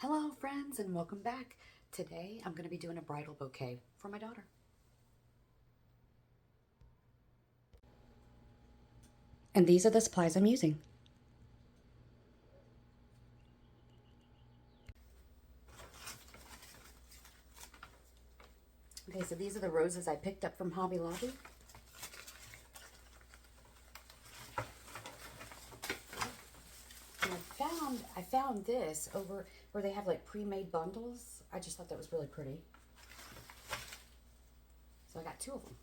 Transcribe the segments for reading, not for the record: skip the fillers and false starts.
Hello friends and welcome back. Today I'm going to be doing a bridal bouquet for my daughter. And these are the supplies I'm using. Okay, so these are the roses I picked up from Hobby Lobby. And I found this over where they have like pre-made bundles. I just thought that was really pretty. So I got 2 of them.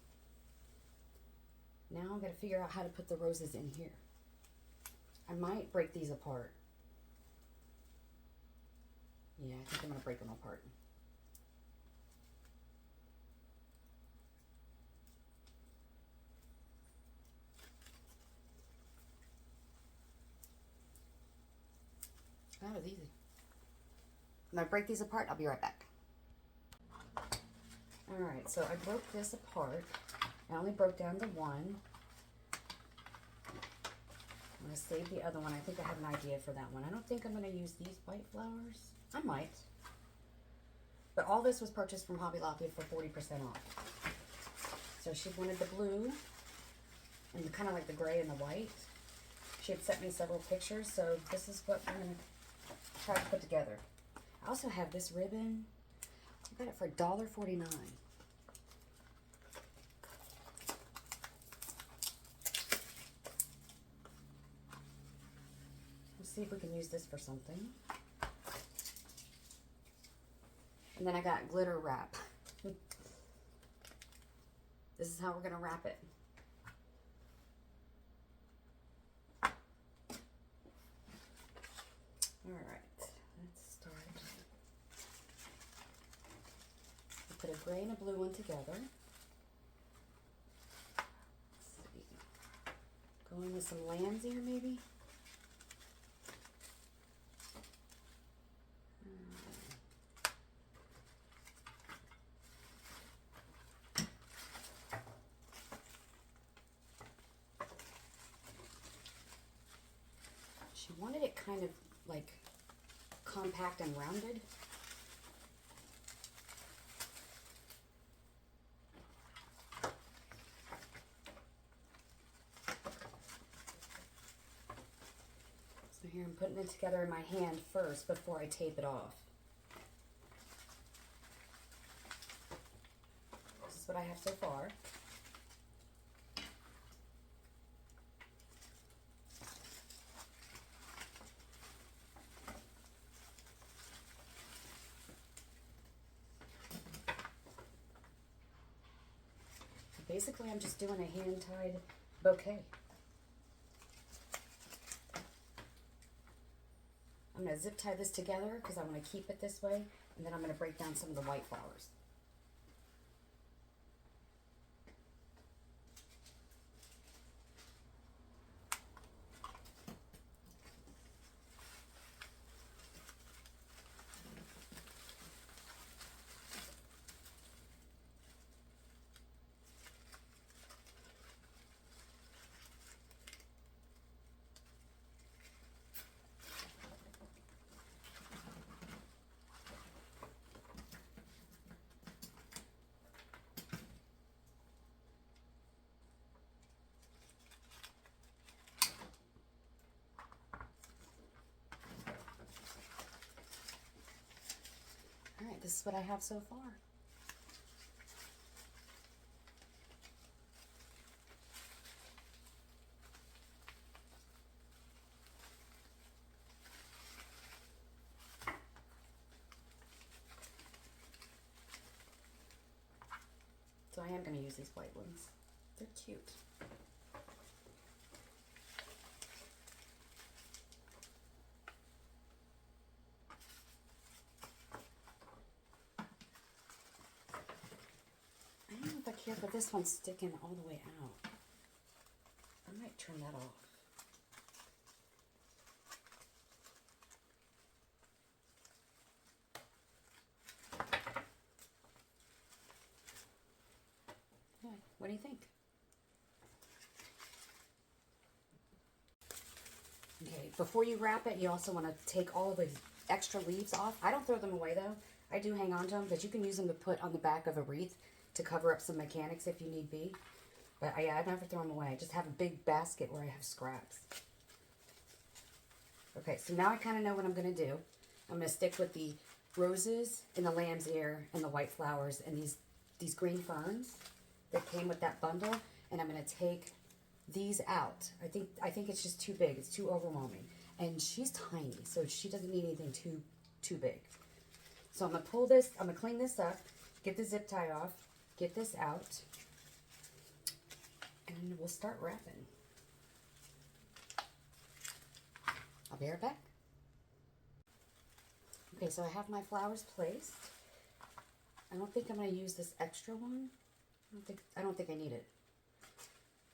Now I'm going to figure out how to put the roses in here. I might break these apart. Yeah, I think I'm going to break them apart. That was easy. I'm going to break these apart. I'll be right back. Alright, so I broke this apart. I only broke down to 1. I'm going to save the other one. I think I have an idea for that one. I don't think I'm going to use these white flowers. I might. But all this was purchased from Hobby Lobby for 40% off. So she wanted the blue and kind of like the gray and the white. She had sent me several pictures, so this is what I'm going to try to put together. I also have this ribbon. I got it for $1.49. Let's see if we can use this for something. And then I got glitter wrap. This is how we're going to wrap it. Alright, let's start. We'll put a gray and a blue one together. Let's see. Go in with some lamb's ear maybe. She wanted it kind of like compact and rounded. So here I'm putting it together in my hand first before I tape it off. This is what I have so far. Basically, I'm just doing a hand-tied bouquet. I'm going to zip tie this together because I want to keep it this way, and then I'm going to break down some of the white flowers. Alright, this is what I have so far. So I am going to use these white ones. They're cute. I don't know if I care for this one sticking all the way out. I might turn that off. What do you think? Okay, before you wrap it, you also want to take all the extra leaves off. I don't throw them away though. I do hang on to them, but you can use them to put on the back of a wreath to cover up some mechanics if you need be. But I never throw them away. I just have a big basket where I have scraps. Okay, so now I kind of know what I'm going to do. I'm going to stick with the roses and the lamb's ear and the white flowers and these green ferns that came with that bundle. And I'm going to take these out. I think it's just too big. It's too overwhelming. And she's tiny, so she doesn't need anything too big. So I'm going to pull this, I'm going to clean this up, get the zip tie off, get this out, and we'll start wrapping. I'll be right back. Okay, so I have my flowers placed. I don't think I'm going to use this extra one. I don't think I need it.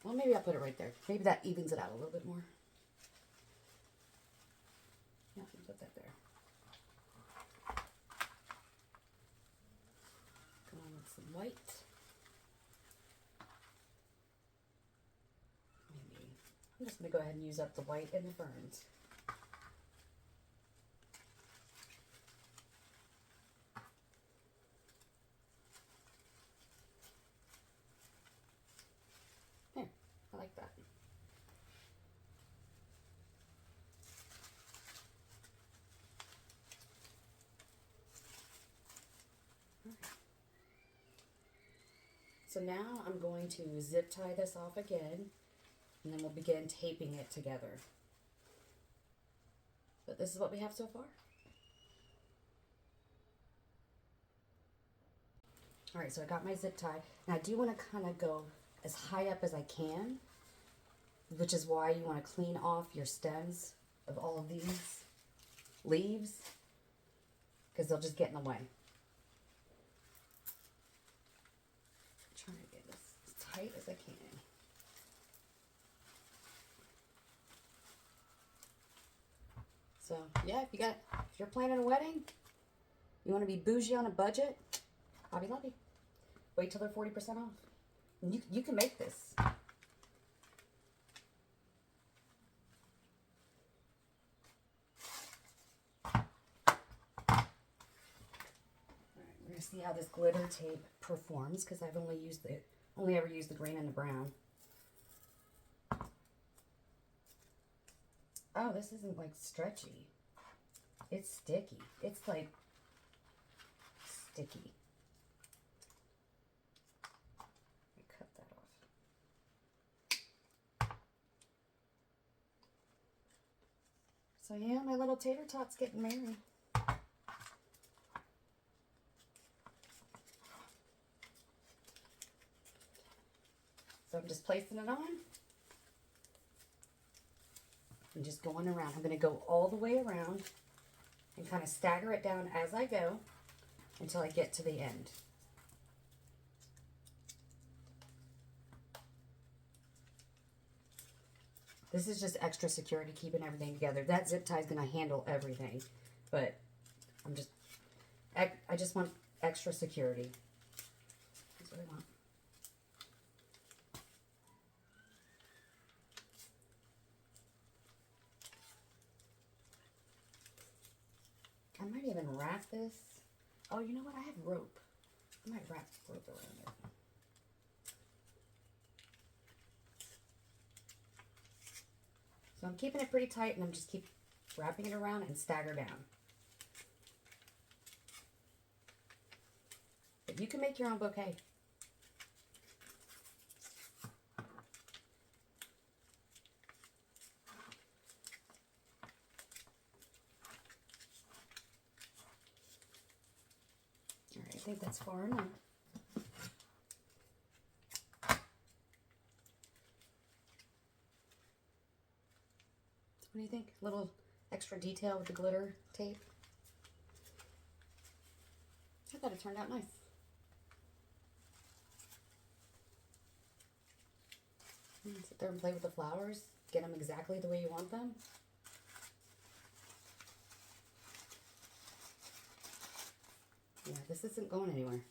Well, maybe I'll put it right there. Maybe that evens it out a little bit more. Yeah, I'll put that there. Go on with some white. Maybe. I'm just going to go ahead and use up the white and the ferns. There, I like that. So now I'm going to zip tie this off again, and then we'll begin taping it together. But this is what we have so far. All right, so I got my zip tie. Now I do want to kind of go as high up as I can, which is why you want to clean off your stems of all of these leaves, because they'll just get in the way. Trying to get this as tight as I can. So yeah, if you're planning a wedding, you want to be bougie on a budget, Hobby Lobby. Wait till they're 40% off. And you can make this. All right, we're gonna see how this glitter tape performs because I've only ever used the green and the brown. Oh, this isn't like stretchy. It's sticky. It's like sticky. Let me cut that off. So yeah, my little tater tot's getting married. So I'm just placing it on. I'm just going around. I'm going to go all the way around and kind of stagger it down as I go until I get to the end. This is just extra security, keeping everything together. That zip tie is going to handle everything, but I just want extra security. That's what I want. I might even wrap this. Oh, you know what? I have rope. I might wrap rope around it. So I'm keeping it pretty tight, and I'm just keep wrapping it around and stagger down. But you can make your own bouquet. I think that's far enough. What do you think? A little extra detail with the glitter tape. I thought it turned out nice. Sit there and play with the flowers. Get them exactly the way you want them. Yeah, this isn't going anywhere.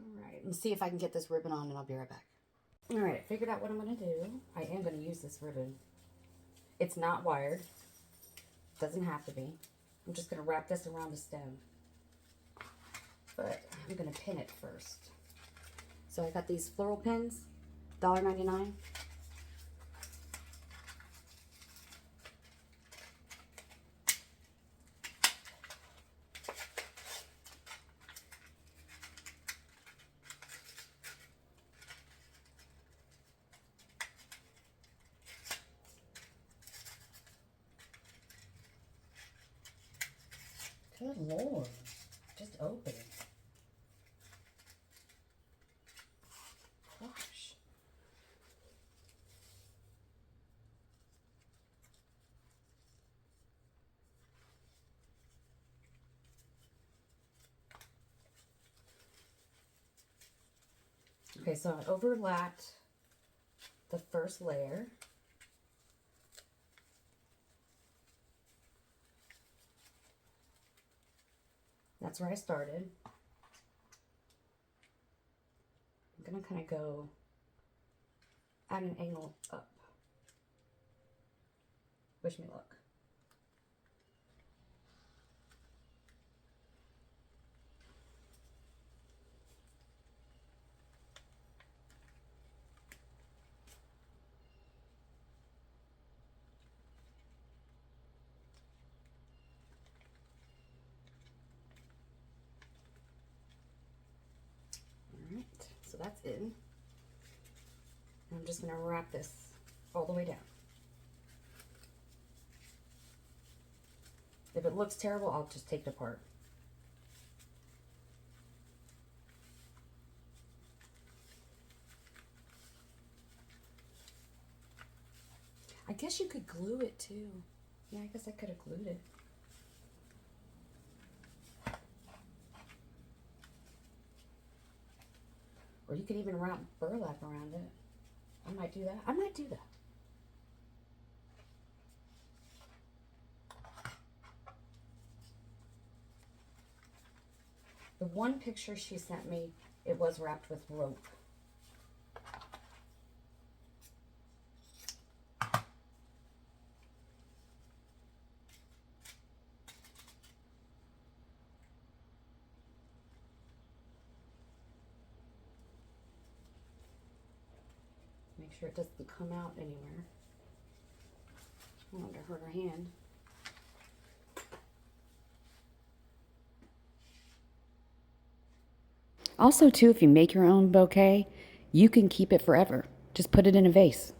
All right, let's see if I can get this ribbon on and I'll be right back. All right, I figured out what I'm going to do. I am going to use this ribbon. It's not wired. Doesn't have to be. I'm just going to wrap this around the stem. But I'm going to pin it first. So I got these floral pins, $1.99. Good Lord, just open it. Gosh. Okay, so I overlapped the first layer. That's where I started. I'm gonna kind of go at an angle up. Wish me luck. All right, so that's in. I'm just gonna wrap this all the way down. If it looks terrible, I'll just take it apart. I guess you could glue it too. Yeah, I guess I could have glued it. Or you could even wrap burlap around it. I might do that. I might do that. The one picture she sent me, it was wrapped with rope. Make sure it doesn't come out anywhere. I don't want to hurt her hand. Also, too, if you make your own bouquet, you can keep it forever. Just put it in a vase.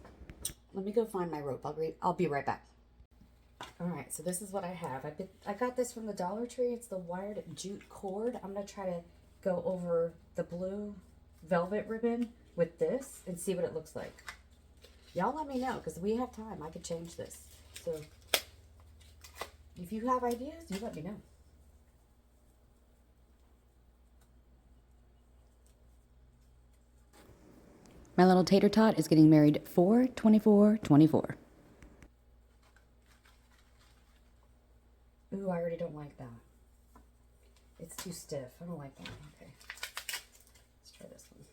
Let me go find my rope. I'll be right back. All right, so this is what I have. I got this from the Dollar Tree. It's the wired jute cord. I'm going to try to go over the blue velvet ribbon with this and see what it looks like. Y'all let me know, because we have time. I could change this. So if you have ideas, you let me know. My little tater tot is getting married 4/24/24. Ooh, I already don't like that. It's too stiff. I don't like that. Okay. Let's try this one.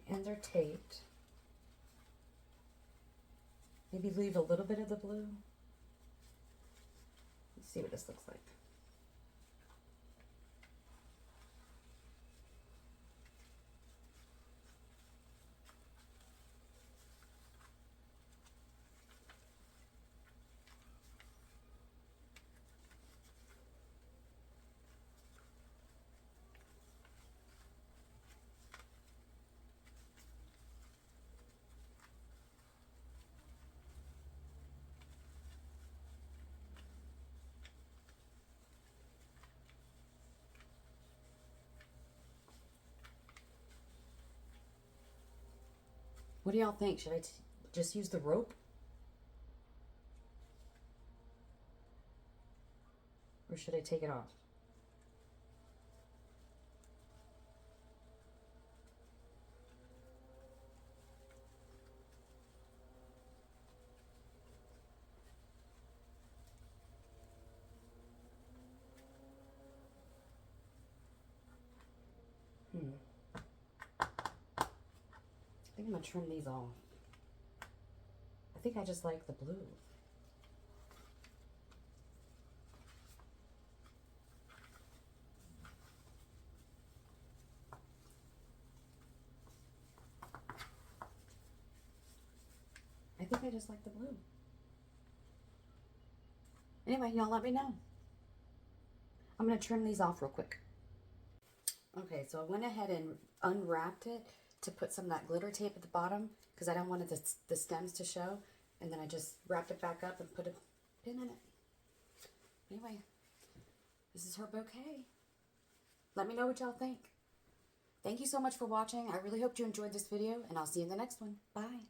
The ends are taped. Maybe leave a little bit of the blue. Let's see what this looks like. What do y'all think? Should I just use the rope? Or should I take it off? I'm going to trim these off. I think I just like the blue. I think I just like the blue. Anyway, y'all let me know. I'm going to trim these off real quick. Okay, so I went ahead and unwrapped it to put some of that glitter tape at the bottom because I don't want the stems to show. And then I just wrapped it back up and put a pin in it. Anyway, this is her bouquet. Let me know what y'all think. Thank you so much for watching. I really hope you enjoyed this video, and I'll see you in the next one. Bye.